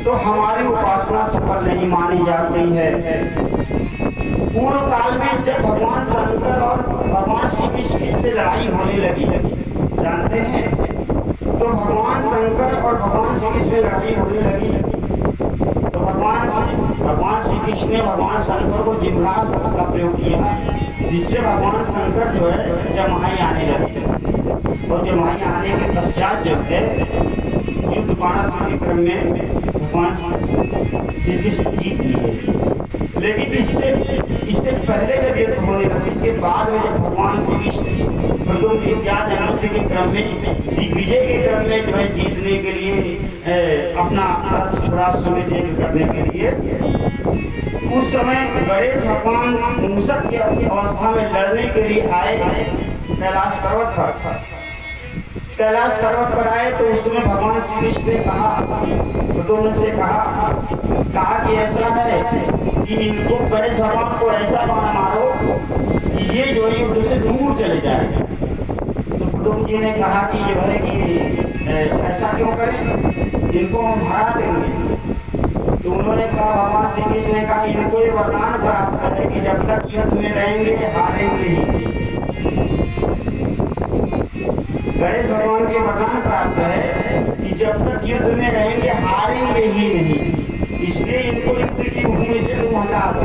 तो हमारी उपासना सफल नहीं मानी जाती है। पूर्व काल में जब भगवान शंकर और भगवान श्री कृष्ण से लड़ाई होने लगी, जानते हैं, तो भगवान शंकर और भगवान श्री कृष्ण में लड़ाई होने लगी तो भगवान श्री कृष्ण ने भगवान शंकर को जिह्वास्त्र का प्रयोग किया, जिससे भगवान शंकर जो है जमाई आने लगे। और जमाई आने के पश्चात जो है युद्ध बाणासुर के क्रम में भगवान श्री कृष्ण जीत लिए। लेकिन इससे पहले जब युद्ध होने लगे, इसके बाद में जब भगवान श्री कृष्ण प्रद्युम्न इत्यादि युद्ध के क्रम में दिग्विजय के क्रम में जो है जीतने के लिए अपना रथ छोड़ा सूर्यदेव करने के लिए, उस समय गणेश भगवान मूषक की अवस्था में लड़ने के लिए आए कैलाश पर्वत पर। कैलाश पर्वत पर आए तो उस समय भगवान श्री कृष्ण ने कहा, प्रद्युम्न से कहा कि ऐसा है कि इनको गणेश भगवान को ऐसा बाण मारो कि ये जो है युद्ध से दूर चले जाए। तो प्रद्युम्न जी ने कहा कि जो है कि ऐसा क्यों करें, इनको हम हरा देंगे। तो उन्होंने कहा, भगवान श्री कृष्ण ने कहा, इनको ये वरदान प्राप्त है कि जब तक युद्ध में रहेंगे हारेंगे ही। गणेश भगवान के वरदान प्राप्त है कि जब तक युद्ध में रहेंगे हारेंगे ही नहीं, इसलिए इनको युद्ध की भूमि से तुम हटा दो।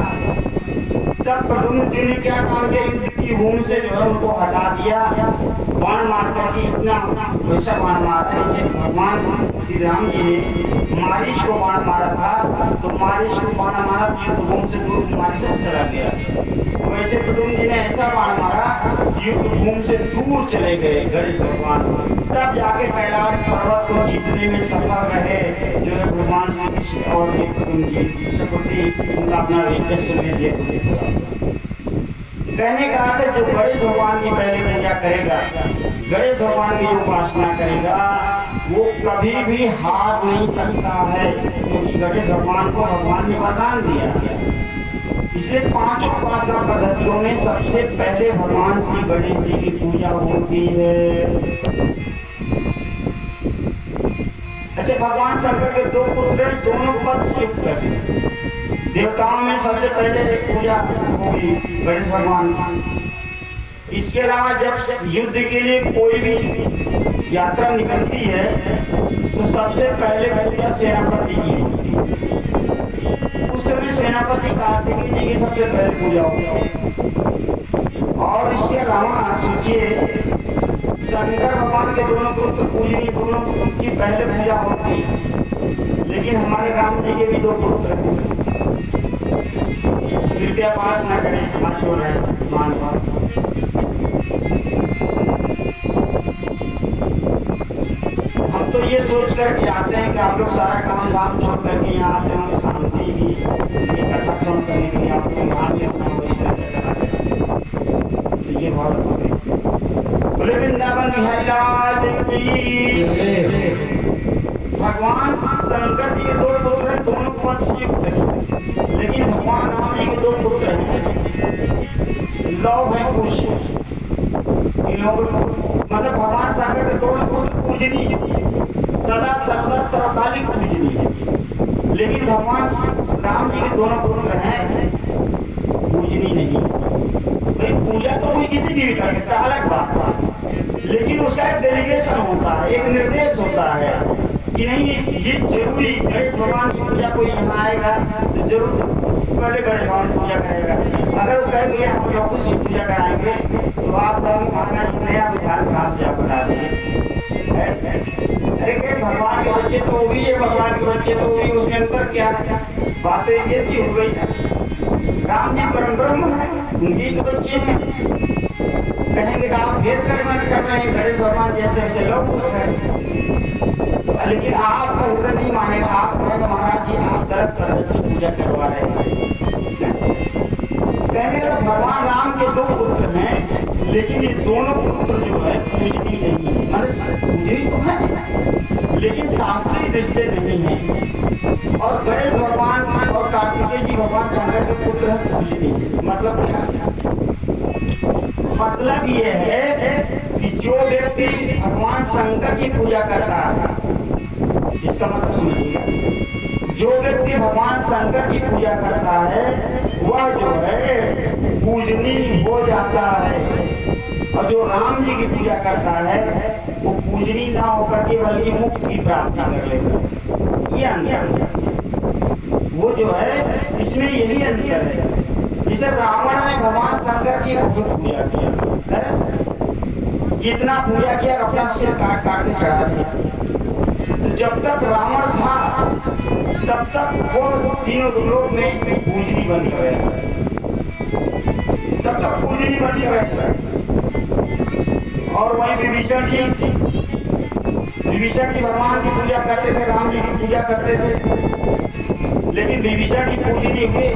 तब प्रद्युम्न जी ने क्या काम किया, युद्ध की भूमि से जो है उनको हटा दिया, बाण मार करके इतना वैसा बाण मारा जैसे भगवान श्री राम जी ने मारीच को बाण मारा था, तो मारीच को बाण मारा तो युद्ध भूमि से दूर मारीच चला गया। वैसे प्रद्युम्न जी ने ऐसा बाण मारा युद्ध भूमि से दूर चले गए गणेश भगवान। तब जाके कैलाश पर्वत को जीतने में सफल रहे जो है भगवान श्री कृष्ण और प्रद्युम्न जी चक्रवर्ती, उनका अपना यशस्व में दिया। कहने का अर्थ है जो गणेश भगवान की पहले पूजा करेगा, गणेश भगवान की जो उपासना करेगा, वो कभी भी हार नहीं सकता है, क्योंकि गणेश भगवान को भगवान ने वरदान दिया। इसलिए पांचों उपासना पद्धतियों में सबसे पहले भगवान श्री गणेश जी की पूजा होती है। अच्छा, भगवान शंकर के दो पुत्र दोनों पद से युक्त हैं। देवताओं में सबसे पहले पूजा होगी गणेश भगवान। इसके अलावा जब युद्ध के लिए कोई भी यात्रा निकलती है तो सबसे पहले पूजा सेनापति की होती है। उस समय सेनापति कार्तिकेय जी की सबसे पहले पूजा होगी। और इसके अलावा सोचिए, शंकर भगवान के दोनों पुत्र पूजनीय, दोनों की पहले पूजा होती है। लेकिन हमारे राम जी के भी दो पुत्र हैं, कृपया पाठ न करें, हाथ जोड़ रहे हैं मान पाठ। हम तो ये सोच करके आते हैं कि आप लोग सारा काम धाम छोड़ करके यहाँ आते होंगे शांति की ये कथा सुन करने के लिए, आप लोग वहाँ भी अपना तो ये बहुत बोले वृंदावन बिहारी लाल की। भगवान शंकर जी के दो पुत्र हैं, दोनों पद से युक्त हैं। लेकिन भगवान राम जी के दो पुत्र हैं, लव है कुश। इन लोगों मतलब भगवान शंकर के दोनों पुत्र पूजनीय, सदा सर्वदा सर्वकालिक पूजनीय। लेकिन भगवान राम जी के दोनों पुत्र हैं पूजनीय नहीं। भाई पूजा तो कोई किसी की भी कर सकता है, अलग बात है, लेकिन उसका एक डेलीगेशन होता है, एक निर्देश होता है कि नहीं ये जरूरी गणेश भगवान की पूजा कोई यहाँ आएगा तो जरूर पहले गणेश भगवान की पूजा करेगा। अगर वो कहेंगे हम लोग कुछ की पूजा कराएंगे तो आप कहेंगे महाराज जी नया विधान कहाँ से आप बता दिए। अरे भगवान के बच्चे तो वो भी है, भगवान के बच्चे तो वो भी, उसके अंदर क्या है, बातें जैसी हो गई। राम जी परम ब्रह्म है, उनकी तो बच्चे हैं। कहेंगे कि आप भेद कर्म कर रहे हैं, गणेश भगवान जैसे वैसे लोग कुछ है। लेकिन आपका हृदय नहीं मानेगा, आप कहेंगे महाराज जी आप गलत तरह से पूजा करवा रहे हैं। कहने का भगवान राम के दो पुत्र हैं, लेकिन ये दोनों पुत्र जो है पूजनीय नहीं है। मतलब पूजनीय तो है लेकिन शास्त्रीय दृष्टि नहीं है। और गणेश भगवान और कार्तिकेय जी भगवान शंकर के पुत्र हैं पूजनीय। मतलब क्या, मतलब ये है कि जो व्यक्ति भगवान शंकर की पूजा करता है, इसका मतलब समझिएगा, जो व्यक्ति भगवान शंकर की पूजा करता है वह जो है पूजनीय हो जाता है, और जो राम जी की पूजा करता है वो पूजनीय ना होकर के बल्कि मुक्त की प्राप्ति कर लेगा। ये अंतर वो जो है, इसमें यही अंतर है। जैसे रावण ने भगवान शंकर की बहुत पूजा किया है, जितना पूजा किया अपना सिर काट काट के चढ़ा दिया। तो जब तक रावण था तब तक वो तीनों लोक में पूजनी बन कर रहा, तब तक पूजनी बन कर रहता। और वही विभीषण जी भगवान की पूजा करते थे, राम जी की पूजा करते थे, लेकिन विभीषण जी पूजनी हुए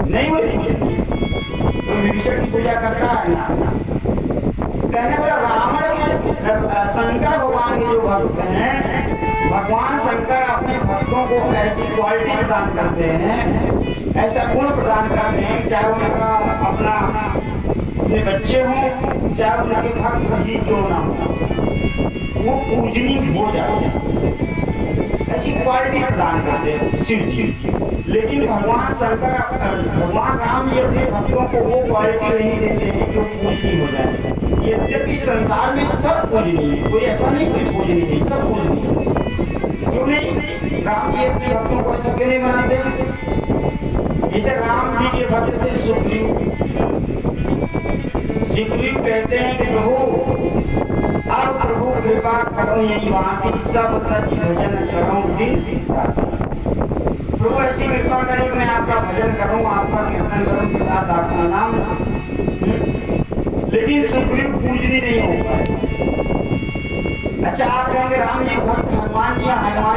नहीं हुए पूजनी। तो विभीषण की पूजा करता है ना, कहने वाला रावण के शंकर भगवान के जो भक्त हैं, भगवान शंकर अपने भक्तों को ऐसी क्वालिटी प्रदान करते हैं, ऐसा गुण प्रदान करते हैं, चाहे उनका अपना अपने बच्चे हों, चाहे उनके भक्त ही क्यों ना हो, वो पूजनीय हो जाते हैं, ऐसी क्वालिटी प्रदान करते हैं शिव जी। लेकिन भगवान शंकर भगवान राम जी अपने भक्तों को वो क्वालिटी नहीं देते हैं जो पूजनीय हो जाए। यद्यपि संसार में सब पूजनीय है, कोई ऐसा नहीं कोई पूजनीय नहीं, सब पूजनीय। क्यों नहीं? राम जी अपने भक्तों को ऐसा क्यों नहीं बनाते? जैसे राम जी के भक्त थे सुग्रीव कहते हैं कि प्रभु अब प्रभु कृपा करो यही बात सब तज भजन करो दिन प्रभु ऐसी कृपा करें कि मैं आपका भजन करूं, आपका कीर्तन करूं, पिता आपका नाम। लेकिन सुग्रीव पूजनी नहीं हो पाए। अच्छा, आप कहेंगे राम जी भक्त हनुमान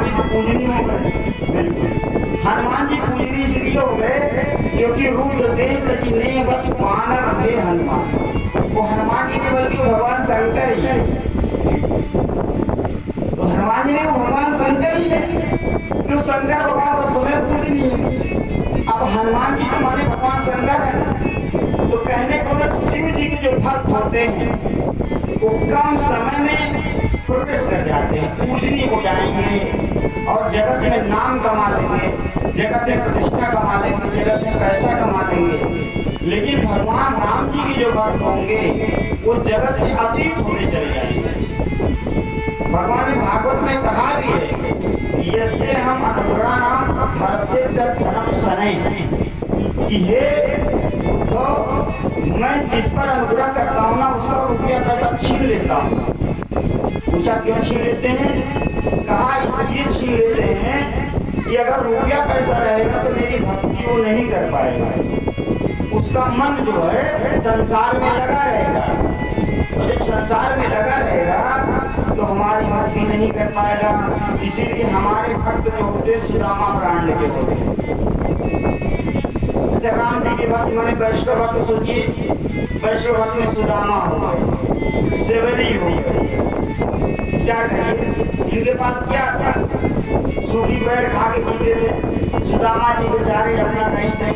जी तो पूजनी हो गए। बिल्कुल, हनुमान जी पूजनी इसलिए हो गए क्योंकि रुद्रदेव जी ने बस वानर थे हनुमान, वो हनुमान जी ने बल्कि भगवान शंकर ही है, तो हनुमान जी ने वो भगवान शंकर ही है, तो शंकर भगवान तो स्वयं पूजनी है। अब हनुमान जी तो माने भगवान शंकर है, तो कहने को शिव जी के जो भक्त होते हैं वो कम समय में प्रोग्रेस कर जाते हैं, पूजनीय हो जाएंगे और जगत में नाम कमा लेंगे, जगत में प्रतिष्ठा कमा लेंगे, जगत में पैसा कमा लेंगे। लेकिन भगवान राम जी के जो भक्त होंगे वो जगत से अतीत होते चले जाएंगे। भगवान ने भागवत में कहा भी है, यसे हम अनुग्रह नाम हर्षे धर्म सने, कि हे उद्धव मैं जिस पर अनुग्रह करता हूँ ना उसका रुपया पैसा छीन लेता हूँ। पूछा क्यों छीन लेते हैं? कहा इसलिए छीन लेते हैं कि अगर रुपया पैसा रहेगा तो मेरी भक्ति वो नहीं कर पाएगा, उसका मन जो है संसार में लगा रहेगा, और जब संसार में लगा रहेगा तो हमारी भक्ति नहीं कर पाएगा। इसीलिए हमारे भक्त जो होते सुदामा प्राण के होते। अच्छा, राम जी के भक्त माने वैष्णव भक्त, सोचिए वैष्णव भक्त में सुदामा हो गए, सेवरी हो गए। क्या करिए, इनके पास क्या था? सूखी बैर खा के जीते थे। सुदामा जी बेचारे अपना कहीं से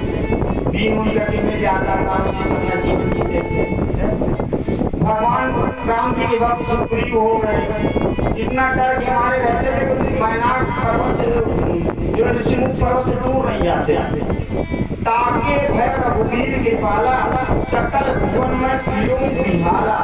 भीम करके मिल जाता था, उसी से अपना जीवन जीते थे। भगवान राम जी के भक्त सुग्रीव हो गए, इतना डर के मारे रहते थे कि मैनाक पर्वत से जो ऋषिमुख पर्वत से दूर नहीं जाते। ताके भय रघुवीर के पाला, सकल भुवन में पीरों बिहाला,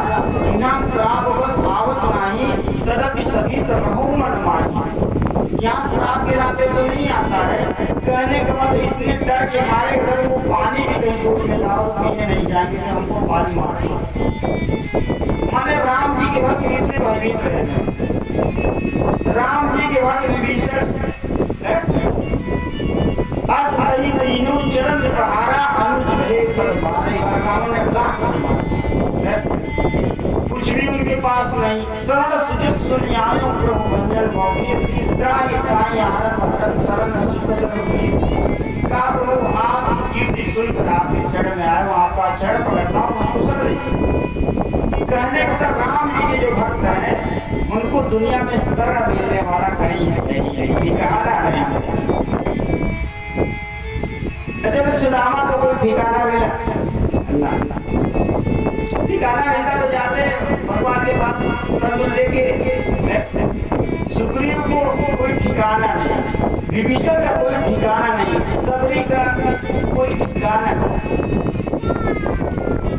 यहाँ श्राप बस आवत नहीं, तदपि सभी तरह मन माही। यहाँ श्राप के नाते तो नहीं आता है, कहने का मतलब इतने डर के मारे अगर वो पानी भी कहीं दूर में लाओ तो पीने नहीं जाएंगे कि हमको पानी मार। माने राम जी के भक्त कितने भयभीत रहे। राम जी के भक्त विभीषण असही तीनों चरण प्रहारा, अनुज भय पर मारे, रावण ने लाख से मारा, कुछ भी उनके पास नहीं। शरण सुजिस्व न्यायों प्रभु भंजन मौके, त्राहि त्राहि हरन हरन शरण सुखद रघुवीर। का प्रभु आप कीर्ति सुनकर आपके शरण में आए, आपका चरण पकड़ता हूँ, मुझको शरण दीजिए। कहने का राम जी के जो भक्त हैं उनको दुनिया में शरण मिलने वाला कहीं है नहीं, ठिकाना नहीं। अच्छा, सुदामा को कोई ठिकाना मिला? ठिकाना मिलता तो जाते भगवान के पास तंदुर लेके। सुग्रीव को ठिकाना नहीं, विभीषण का कोई ठिकाना नहीं, सबरी का कोई ठिकाना नहीं।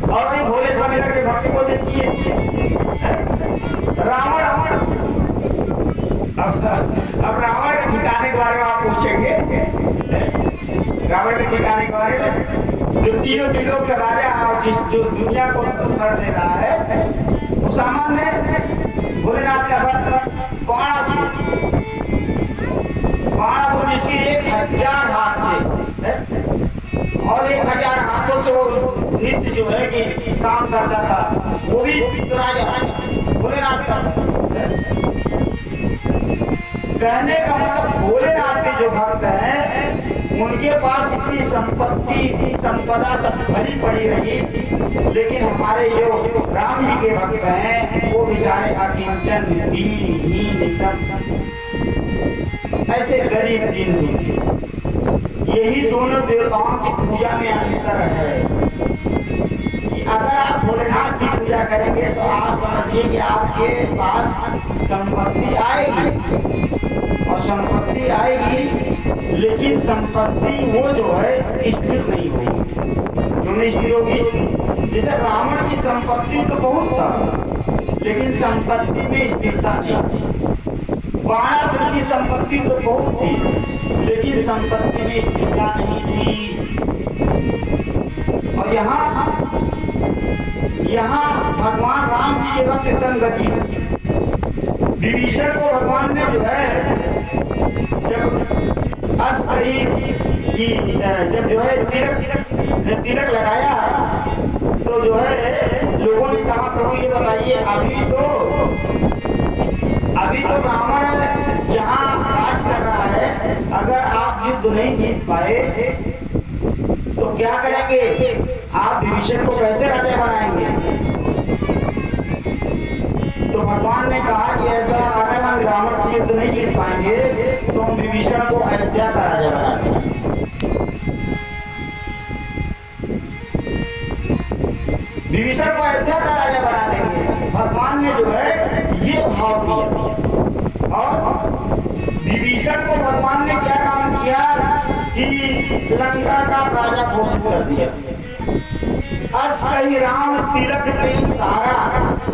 और भोले शंकर के भक्त को देखिए, रावण अब रावण के ठिकाने के बारे में आप पूछेंगे, रावण के ठिकाने के बारे में, जो तीनों दिलों का राजा और जो दुनिया को सर दे रहा है, वो सामान्य भोलेनाथ का भक्त बाणासुर जिसके 1000 हाथ थे और 1000 हाथों से वो नित्य जो है कि काम करता था, वो भी राजा भोलेनाथ का। कहने का मतलब भोलेनाथ के जो भक्त हैं उनके पास इतनी संपत्ति, इतनी संपदा सब भरी पड़ी रही, लेकिन हमारे जो राम जी के भक्त हैं वो बेचारे अकिंचन, दीनहीन, एकदम ऐसे गरीब दीन दुखी। यही दोनों देवताओं की पूजा में अंतर है कि अगर आप भोलेनाथ की पूजा करेंगे तो आप समझिए कि आपके पास संपत्ति आएगी, और संपत्ति आएगी, लेकिन संपत्ति वो जो है स्थिर नहीं होगी। क्यों नहीं स्थिर होगी? जैसे रावण की संपत्ति तो बहुत था, लेकिन संपत्ति में स्थिरता नहीं थी। बाणासुर की संपत्ति तो बहुत थी, लेकिन संपत्ति में स्थिरता नहीं थी। और यहाँ भगवान राम जी के वक्त एकदम गरीब, विभीषण को भगवान ने जो है जब अस कही कि जब जो है तिलक लगाया तो जो है लोगों ने कहा प्रभु ये बताइए अभी तो रावण जहाँ राज कर रहा है, अगर आप युद्ध नहीं जीत पाए तो क्या करेंगे? आप विभीषण को कैसे राजा बनाएंगे? तो भगवान ने कहा कि ऐसा अगर हम रावण से युद्ध नहीं जीत पाएंगे तो हम विभीषण को अयोध्या का राजा बनाएंगे। विभीषण को अयोध्या का राजा बना देंगे। भगवान ने जो है ये भाव दिया, और विभीषण को भगवान ने क्या काम किया कि लंका का राजा घोषित कर दिया। अस कही राम तिलक पे सारा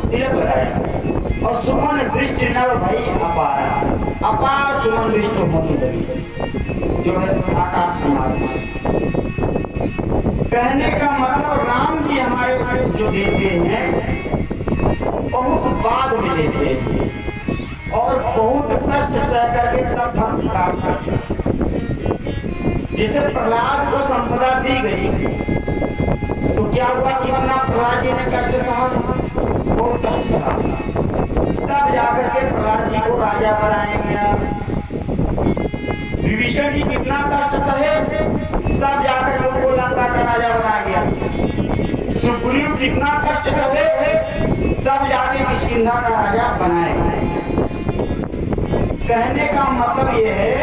तिलक लगाया, और सुमन दृष्टि नव भई अपार, अपार सुमन दृष्टि होने लगी, जो है आकाश समाज। कहने का मतलब राम जी हमारे जो देते हैं बहुत बाद में देते हैं, और बहुत कष्ट सह करके तब भक्त प्राप्त करते हैं। जैसे प्रहलाद को संपदा दी गई तो क्या हुआ? कितना प्रहलाद जी ने कष्ट सहा, बहुत कष्ट सहा, तब जाकर के प्रहलाद जी को राजा बनाया गया। विभीषण जी कितना कष्ट सहे, तब जाकर के उनको लंका का राजा बनाया गया। सुग्रीव कितना कष्ट सहे, तब जाके किष्किंधा का राजा बनाया गया। कहने का मतलब ये है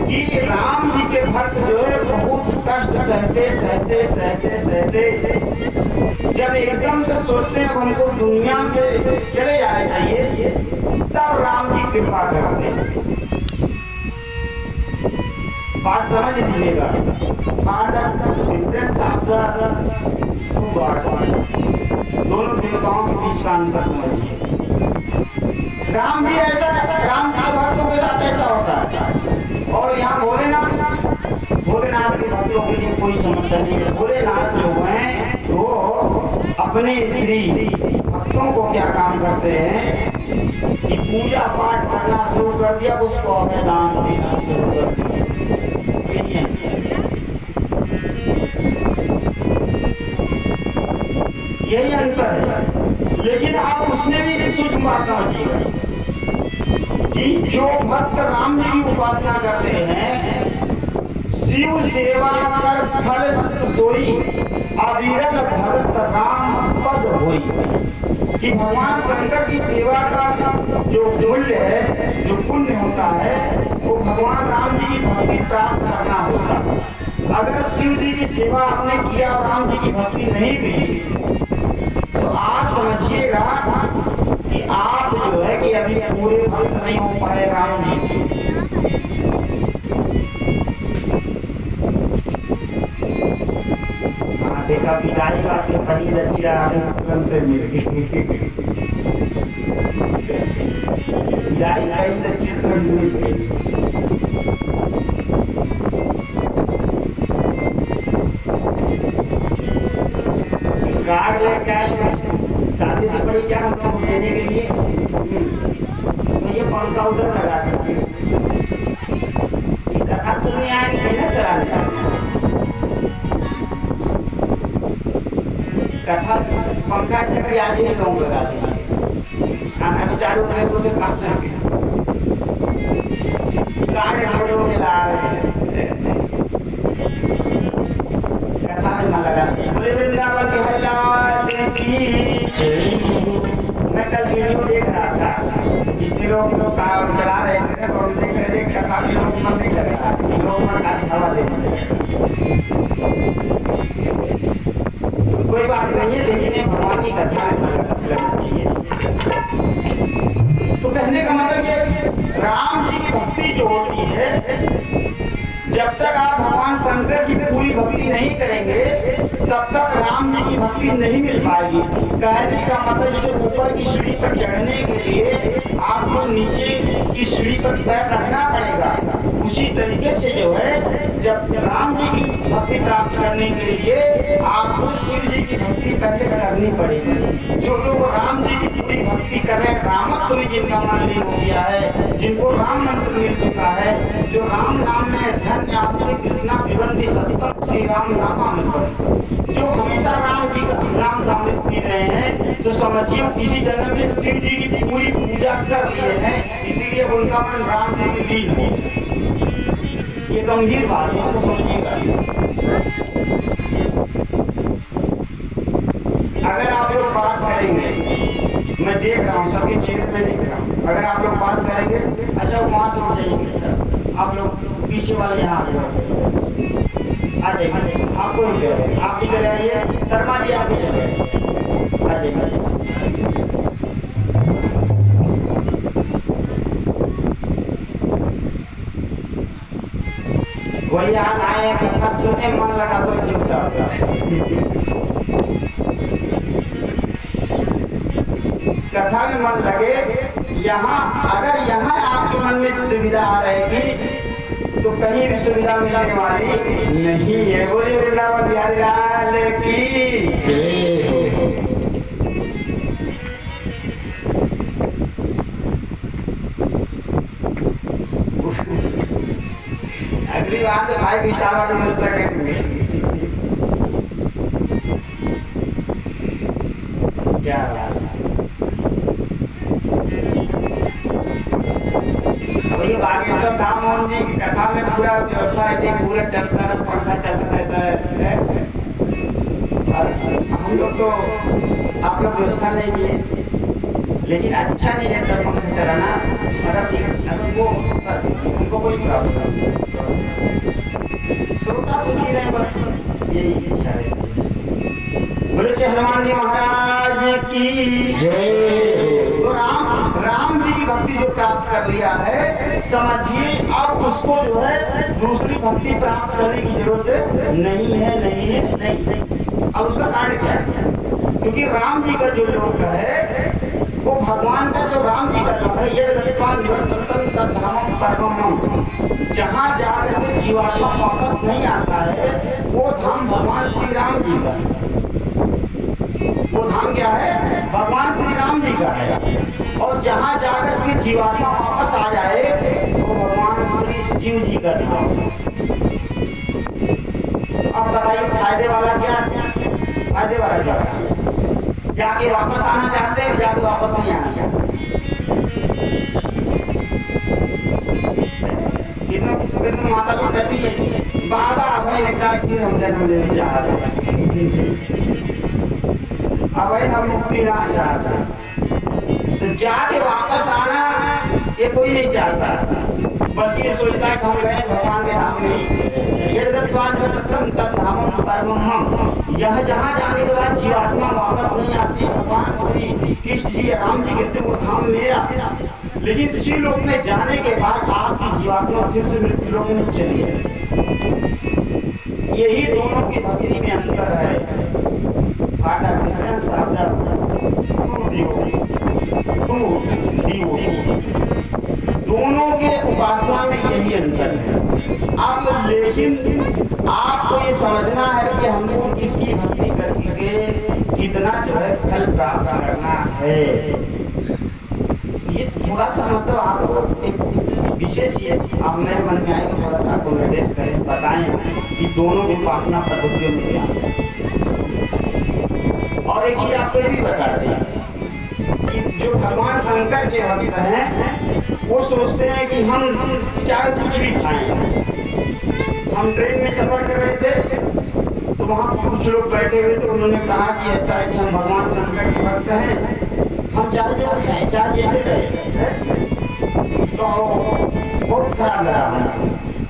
कि राम जी के भक्त जो है बहुत कष्ट सहते सहते सहते सहते जब एकदम से सोचते हैं हमको दुनिया से चले जाना चाहिए, तब राम जी कृपा करते हैं। बात समझ लीजिएगा, difference of the two gods, दोनों देवताओं के बीच का अंतर समझिए। राम जी के भक्तों के साथ ऐसा होता है, और यहाँ भोलेनाथ के भक्तों के लिए कोई समस्या नहीं है। भोलेनाथ जो हैं वो अपने श्री भक्तों को क्या काम करते हैं कि पूजा पाठ करना शुरू कर दिया, उसको अभय दान देना शुरू कर दिया। यही अंतर है। लेकिन आप उसमें भी सूक्ष्म बात समझिएगा कि जो भक्त राम जी की उपासना करते हैं, शिव सेवा कर फल सुत सोई, अविरल भगत राम पद होई, कि भगवान शंकर की सेवा का जो मूल्य है, जो पुण्य होता है, वो भगवान राम जी की भक्ति प्राप्त करना होता है। अगर शिव जी की सेवा आपने किया और राम जी की भक्ति नहीं मिली, तो आप समझिएगा कि आप जो है कि अभी पूरे भक्त नहीं हो पाए राम जी। कहीं दक्षिणा तुरंत मिल गई, कहीं दक्षिण तुरंत मिल गई। कार्ड लेके आए, शादी तो पड़ी क्या हम लोग देने के लिए, तो ये पंखा उधर लगा देंगे, कथा सुनने आए कि ना चलाने, कथा पंखा ऐसे कर आज ही लोग लगा देंगे, खाना बेचारों ने उसे काट देंगे, कार्ड नोटों में ला रहे हैं, कथा में मन लगा दिया। बोले वृंदावन बिहारी लाल की जय। मैं कल वीडियो देख रहा था, जितने लोग कार चला रहे थे तो हम देख रहे थे कथा में लोग मन नहीं लग रहा, लोग मन खाली हवा देने, कोई बात नहीं है, लेकिन भगवान की कथा में मन लगना चाहिए। तो कहने का मतलब ये कि राम जी की भक्ति जो होती है, जब तक आप भगवान शंकर की पूरी भक्ति नहीं करेंगे तब तक राम जी की भक्ति नहीं मिल पाएगी। कहने का मतलब जैसे ऊपर की सीढ़ी पर चढ़ने के लिए आपको नीचे की सीढ़ी पर पैर रखना पड़ेगा, उसी तरीके से जो है जब राम जी की भक्ति प्राप्त करने के लिए आपको शिव जी की भक्ति पहले करनी पड़ेगी। जो लोग राम जी की पूरी भक्ति कर रहे हैं, रामत्व में जिनका मन लीन हो गया है, जिनको राम मंत्र मिल चुका है, जो राम नाम में धन्य आस्ते कृष्णा पिबन्ति सततम श्री राम नामामृतम्, जो हमेशा राम जी का नाम अमृत पी रहे हैं, तो समझिए किसी जन्म में शिव जी की पूरी पूजा कर लिए हैं, इसीलिए उनका मन राम जी में लीन हो। ये गंभीर बात है, इसको समझिएगा। अगर आप लोग बात करेंगे, मैं देख रहा हूँ सबके चेहरे में देख रहा हूँ, अगर आप लोग बात करेंगे, अच्छा वहां से उठ जाइए, आप लोग पीछे वाले यहाँ आ जाइए, आपको आप भी चले आइए, शर्मा जी आप भी चले आ जाइए। वही हाल आए, कथा सुनने मन लगा तो जुटा, कथा में मन लगे। यहाँ अगर यहाँ आपके मन में दुविधा आ रहेगी तो कहीं भी सुविधा मिलने वाली नहीं है। बोलिए वृंदावन बिहारी लाल की जय। अगली बार से भाई विशाल वाली व्यवस्था करेंगे। क्या वही बागेश्वर धाम मोहन जी की कथा में पूरा व्यवस्था रहती है, पूरा चलता है, पंखा चलता रहता है। और हम लोग तो आप लोग व्यवस्था नहीं किए, लेकिन अच्छा नहीं रहता पंखा चलाना, अगर वो उनको कोई प्रॉब्लम नहीं, श्रोता सुखी रहे, बस यही इच्छा है। बोले श्री हनुमान जी महाराज की जय। तो राम जी की भक्ति जो प्राप्त कर लिया है, समझिए अब उसको जो है दूसरी भक्ति प्राप्त करने की जरूरत नहीं। अब उसका कारण क्या है? क्योंकि राम जी का जो लोक है वो भगवान का, जो राम जी का लोक है, ये जहाँ जाकर के जीवात्मा वापस नहीं आता है, वो धाम भगवान श्री राम जी का, वो धाम क्या है? भगवान श्री राम जी का है। और जहाँ जाकर के जीवात्मा वापस आ जाए वो भगवान श्री शिव जी का धाम। अब बताइए फायदे वाला क्या है? फायदे वाला क्या है? जाके वापस आना चाहते हैं, जाके वापस नहीं आना चाहते। कितने माता को कहती है बाबा भाई एकदम फिर हम जन्म लेने चाह रहे अब हम मुक्ति ना चाहता, तो जाके वापस आना ये कोई नहीं चाहता, बल्कि ये सोचता है कि हम गए भगवान के धाम में। यह जहाँ जाने के बाद जीवात्मा वापस नहीं आती, भगवान श्री कृष्ण जी राम जी कहते वो धाम मेरा, लेकिन शिव लोक में जाने के बाद आपकी जीवात्मा फिर से मृत्यु लोक में चली है। यही दोनों की भक्ति में अंतर है। are the difference of the two devotees. दोनों के उपासना में यही अंतर है। अब लेकिन आपको ये समझना है कि हमको किसकी भक्ति करके कितना जो है फल प्राप्त करना है। ये थोड़ा सा मतलब आपको एक विशेष ये आप मेरे मन में आएगा, थोड़ा सा आपको निर्देश करें, बताएं कि दोनों की उपासना पद्धतियों में क्या है। और एक चीज आपको ये भी बता दें कि जो भगवान शंकर के भक्त हैं वो सोचते हैं कि हम चाहे कुछ भी खाएं। हम ट्रेन में सफर कर रहे थे तो वहाँ कुछ लोग बैठे हुए, तो उन्होंने कहा कि ऐसा है कि हम भगवान शंकर के भक्त हैं, हम चाहे जो खाएं, चाहे जैसे रहे, तो बहुत खराब लगा हमें।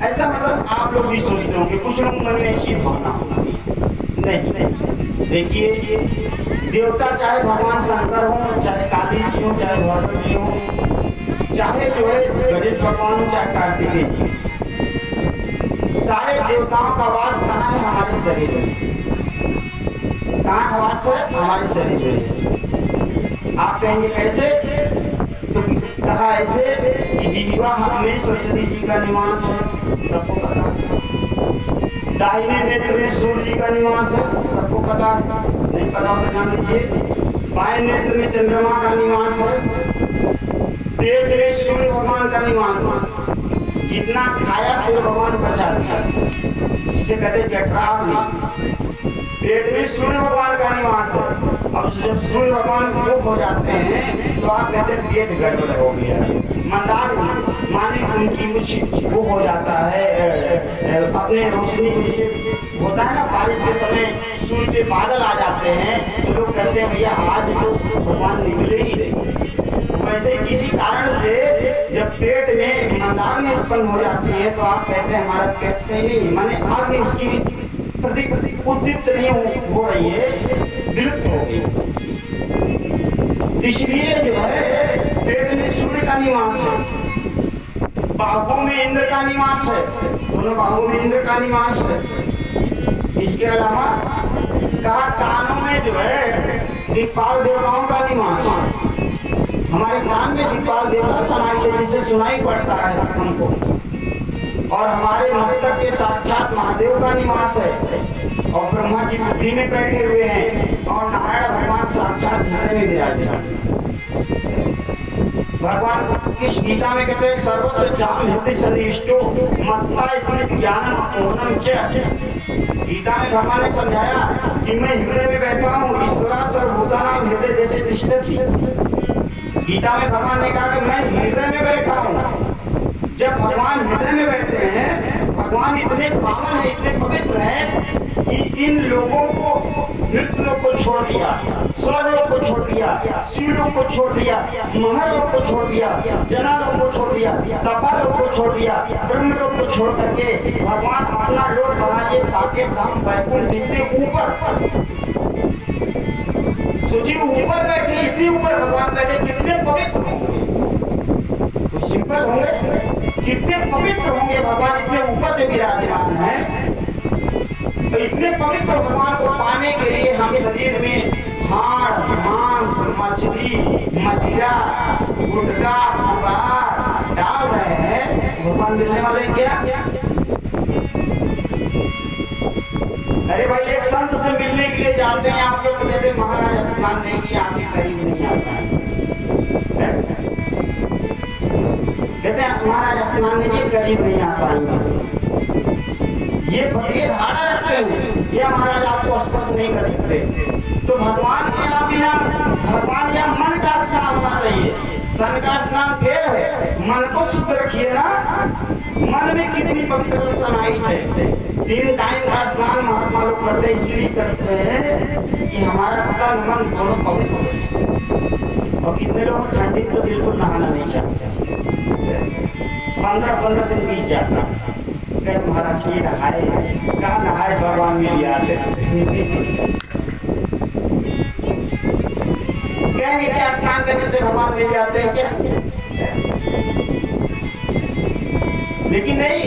ऐसा मतलब आप लोग भी सोचते होंगे, कुछ लोग मन में ऐसी भावना होगी। नहीं, देखिए देवता चाहे भगवान शंकर हो, चाहे काली जी हो, चाहे भैरव जी हो, चाहे जो है गणेश भगवान हो, चाहे कार्तिकेय जी, सारे देवताओं का वास कहाँ है? हमारे शरीर में। कहाँ वास है? हमारे शरीर में। आप कहेंगे कैसे? तो कहा ऐसे कि जीवा में सरस्वती जी का निवास है, सबको पता है। दाहिने नेत्र में सूर्य जी का निवास है, सबको पता है। नहीं पता हो तो जान लीजिए। बाएं नेत्र में चंद्रमा का निवास है। पेट में सूर्य भगवान का निवास है। जितना खाया सूर्य भगवान बचा दिया, इसे कहते जठराग्नि। पेट में सूर्य भगवान का निवास है। अब जब सूर्य भगवान मुख हो जाते हैं तो आप कहते हैं पेट गड़बड़ हो गया। मंदाग्नि माने उनकी कुछ वो हो जाता है, अपने रोशनी जैसे होता है ना, बारिश के समय सूर्य पे बादल आ जाते हैं तो लोग कहते हैं भैया आज तो भगवान निकले ही नहीं। वैसे किसी कारण से जब पेट में मंदाग्नि उत्पन्न हो जाती है तो आप कहते हैं हमारा पेट सही नहीं, माने अग्नि उसकी उद्दीप्त नहीं हो रही है, विलुप्त हो गई। इसलिए जो है पेट में सूर्य का निवास है, बाहुओं में इंद्र का निवास है, दोनों बाहुओं में इंद्र का निवास है। इसके अलावा कहा कानों में जो है दिक्पाल देवताओं का निवास है। हमारे कान में दिक्पाल देवता समाई है, जिससे सुनाई पड़ता है हमको। और हमारे मस्तक के साक्षात महादेव का निवास है, और ब्रह्मा जी बुद्धि में बैठे हुए हैं, और नारायण भगवान साक्षात हृदय में विराजे हैं। भगवान किस गीता में कहते हैं सर्वस्व जाम हृदय सन्निष्ठो मत्ता स्मृति ज्ञानम अपूर्णम च। गीता में भगवान ने समझाया कि मैं हृदय में बैठा हूँ, ईश्वरा सर्वभूतानां हृदय देशे तिष्ठति। गीता में भगवान ने कहा कि मैं हृदय में बैठा हूँ। जब भगवान हृदय में बैठते हैं, भगवान इतने पावन है, इतने पवित्र हैं कि इन लोगों को, मृत्यु लोग को छोड़ दिया, स्वर्ग लोग को छोड़ दिया, शिव लोग को छोड़ दिया, महर लोग को छोड़ दिया, जना लोग को छोड़ दिया, तपा लोग को छोड़ दिया, ब्रह्म लोग को छोड़ करके भगवान अपना लोक बनाइए साकेत धाम वैकुंठ इतने ऊपर। सोचिए ऊपर बैठे, इतने ऊपर भगवान बैठे, कितने पवित्र होंगे। तो सिंपल होंगे, कितने पवित्र होंगे भगवान, इतने ऊपर जो विराजमान है। तो इतने पवित्र भगवान को पाने के लिए हम शरीर में हाड़, मांस, मछली, मदिरा, गुटखा, फुगार डाल रहे हैं, भगवान मिलने वाले क्या? अरे भाई एक संत से मिलने के लिए जाते हैं, आप लोग कहते हैं महाराज स्नान नहीं किया, आपके करीब नहीं आता है। कहते हैं महाराज स्नान नहीं किया, करीब नहीं आ पाएंगे। ये धारणा रखते हैं ये महाराज आपको स्पर्श नहीं कर सकते। तो भगवान के यहाँ बिना, भगवान के यहाँ मन का स्नान होना चाहिए। तन का स्नान फेल है, मन को शुद्ध रखिए ना। मन में कितनी पवित्रता समाहित है। 3 टाइम का स्नान महात्मा लोग करते हैं, इसलिए करते हैं कि हमारा तन मन दोनों पवित्र हो। और कितने लोग ठंडी तो बिल्कुल नहाना नहीं चाहते, 15-15 दिन बीत जाता। महाराज की नहाए, कहा नहाए भगवान मिल जाते। कहेंगे क्या स्नान करने से भगवान मिल जाते हैं क्या? लेकिन नहीं,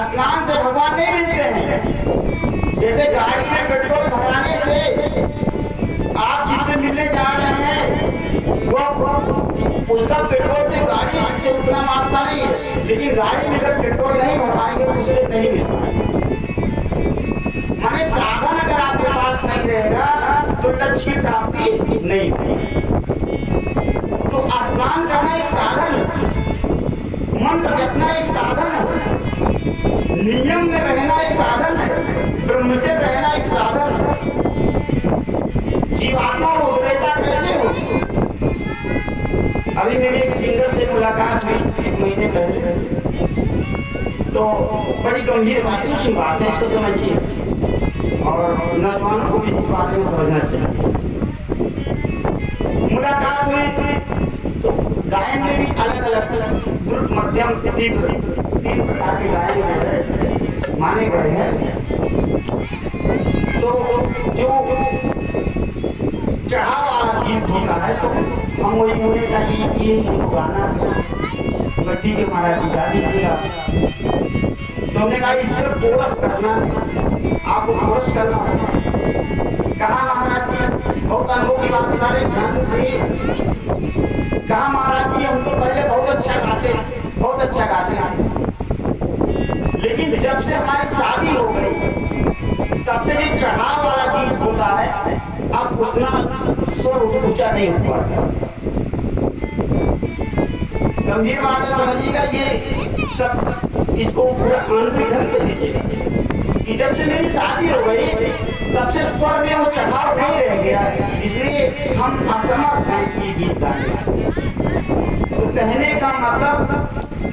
स्नान से भगवान नहीं मिलते हैं। जैसे गाड़ी में पेट्रोल भराने से आप जिससे मिलने जा रहे हैं वो उसका पेट्रोल से गाड़ी से उतना वास्ता नहीं है, लेकिन गाड़ी में अगर पेट्रोल नहीं भरवाएंगे तो उससे नहीं मिल पाएगा। माने साधन अगर आपके पास नहीं रहेगा तो लक्ष्य की प्राप्ति नहीं होगी। तो स्नान करना एक साधन है, मंत्र जपना एक साधन है, नियम में रहना एक साधन है, ब्रह्मचर्य रहना एक साधन है। जीवात्मा उद्रेता कैसे हो? अभी मेरी एक सिंगर से मुलाकात हुई 1 महीने पहले, तो बड़ी गंभीर बात, सूक्ष्म बात है, इसको समझिए और नौजवानों को भी इस बारे में समझना चाहिए। मुलाकात हुई तो गायन में भी अलग अलग द्रुत, मध्यम, तीव्र 3 प्रकार के गायन माने गए हैं। तो जो चढ़ाव वाला गीत होता है तो हम वही होने का ये गाना गड्डी के महाराज जी गा दीजिएगा। तो हमने कहा इस पर कोरस करना, आपको कोरस करना होगा। कहा महाराज जी, बहुत अनुभव की बात बता रहे, ध्यान से सुनिए। कहा महाराज जी, हम तो पहले बहुत अच्छा गाते, बहुत अच्छा गाते हैं, लेकिन जब से हमारी शादी हो गई तब से जो चढ़ाव वाला गीत होता है अब उतना स्वर ऊंचा नहीं हो पाता। गंभीर बात है, समझिएगा, ये सब इसको पूरा आंतरिक ढंग से लीजिएगा कि जब से मेरी शादी हो गई तब से स्वर में वो चढ़ाव नहीं रह गया, इसलिए हम असमर्थ हैं ये गीत गाने। तो कहने का मतलब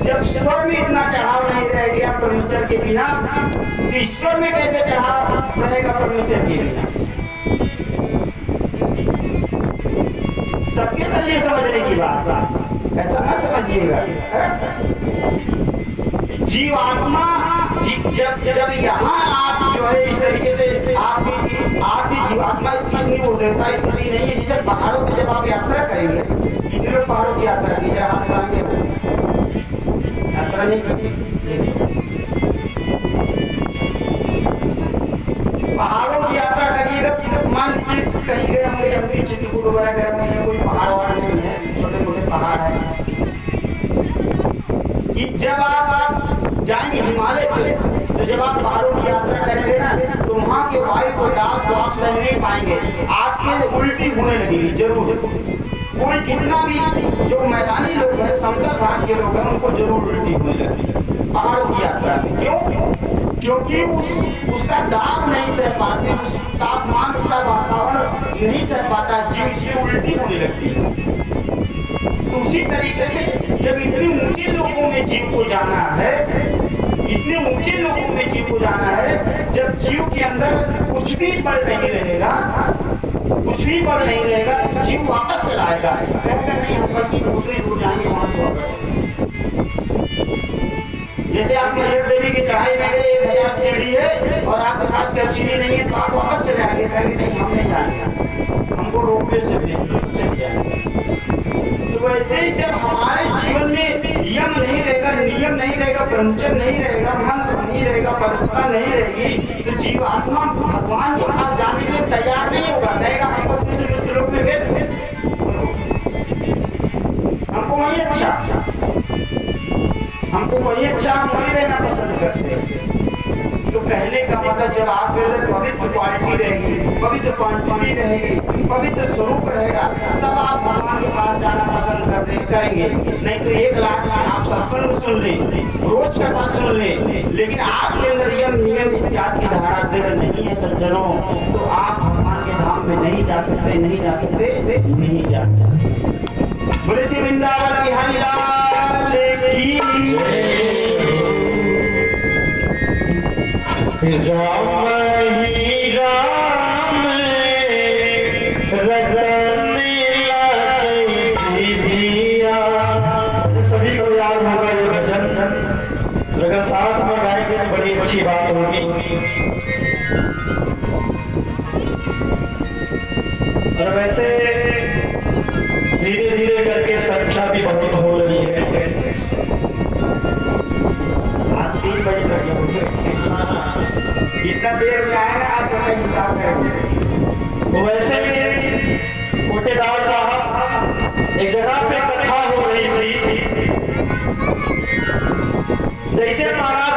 जब स्वर में इतना चढ़ाव नहीं रह गया ब्रह्मचर्य के बिना, तो ईश्वर में कैसे चढ़ाव रहेगा ब्रह्मचर्य के बिना? सबके लिए समझने की बात, ऐसा मत समझिएगा। जीवात्मा जब यहाँ आप जो है इस तरीके से आपकी जीवात्मा इतनी उर्देवता स्थिति नहीं है, जैसे पहाड़ों पे जब आप यात्रा करेंगे, कितने लोग पहाड़ों की यात्रा की, जरा हाथ उठाएंगे, यात्रा नहीं पहाड़ों की यात्रा करिएगा, मान लीजिए कहीं गए होंगे, अपनी चित्रकूट वगैरह गए होंगे, कोई पहाड़ वहाड़ नहीं है, छोटे मोटे पहाड़ है, कि जब आप जाएंगे हिमालय पे, तो जब आप पहाड़ों की यात्रा करेंगे ना, तो वहाँ के वायु को दाब को आप सह नहीं पाएंगे, आपके उल्टी होने लगेगी जरूर। कोई कितना भी जो मैदानी लोग हैं, समतल भाग के लोग हैं, उनको जरूर उल्टी होने लगेगी पहाड़ों की यात्रा में। क्यों? क्योंकि उसका दाब नहीं सह पाते, उस तापमान, उसका वातावरण नहीं सह पाता जीव, इसलिए उल्टी होने लगती है। तो उसी तरीके से जब इतने ऊंचे लोगों में जीव को जाना है, इतने ऊंचे लोगों में जीव को जाना है, जब जीव के अंदर कुछ भी बल नहीं रहेगा, कुछ भी बल नहीं रहेगा, तो जीव वापस चला आएगा, कहेगा नहीं हम बल्कि उतनी दूर जाएंगे, वहां से वापस। जैसे आप मैहर देवी की चढ़ाई में गए, 1000 सीढ़ी है और आपके पास कैपेसिटी नहीं है, तो आप वापस चले आएंगे, कहेंगे नहीं हम नहीं जाएंगे, हमको रोपवे से चले जाएंगे। तो वैसे ही जब हमारे जीवन में यम नहीं रहेगा, नियम नहीं रहेगा, ब्रह्मचर्य नहीं रहेगा, मंत्र नहीं रहेगा, पवित्रता नहीं रहेगी, तो जीवात्मा भगवान के पास जाने के लिए तैयार नहीं होगा, कहेगा हमको दूसरे मित्रों में भेज, हमको वही अच्छा, हमको वही अच्छा, हम वही रहना पसंद करते हैं। तो कहने का मतलब जब आपके अंदर पवित्र क्वालिटी रहेगी, पवित्र क्वांटिटी रहेगी, पवित्र स्वरूप रहेगा, तब आप भगवान के पास जाना पसंद करेंगे। नहीं तो 1 लाख आप सत्संग सुन लें, रोज कथा सुन लें, लेकिन आपके अंदर यम नियम इत्यादि की धारणा दृढ़ नहीं है सज्जनों, तो आप भगवान के धाम में नहीं जा सकते, नहीं जा सकते, नहीं जा सकते। बोले श्री वृंदावन बिहारी लाल की जय। राम ही राम रतन सभी को याद होगा ये भजन, अगर साथ में गाएंगे तो बड़ी अच्छी बात होगी। और वैसे धीरे धीरे करके संख्या भी बहुत हो रही है। 3 बजे तक जितना देर में आएगा आज समय हिसाब करेंगे। वैसे कोटेदार साहब एक जगह पे कथा हो रही थी। जैसे महाराज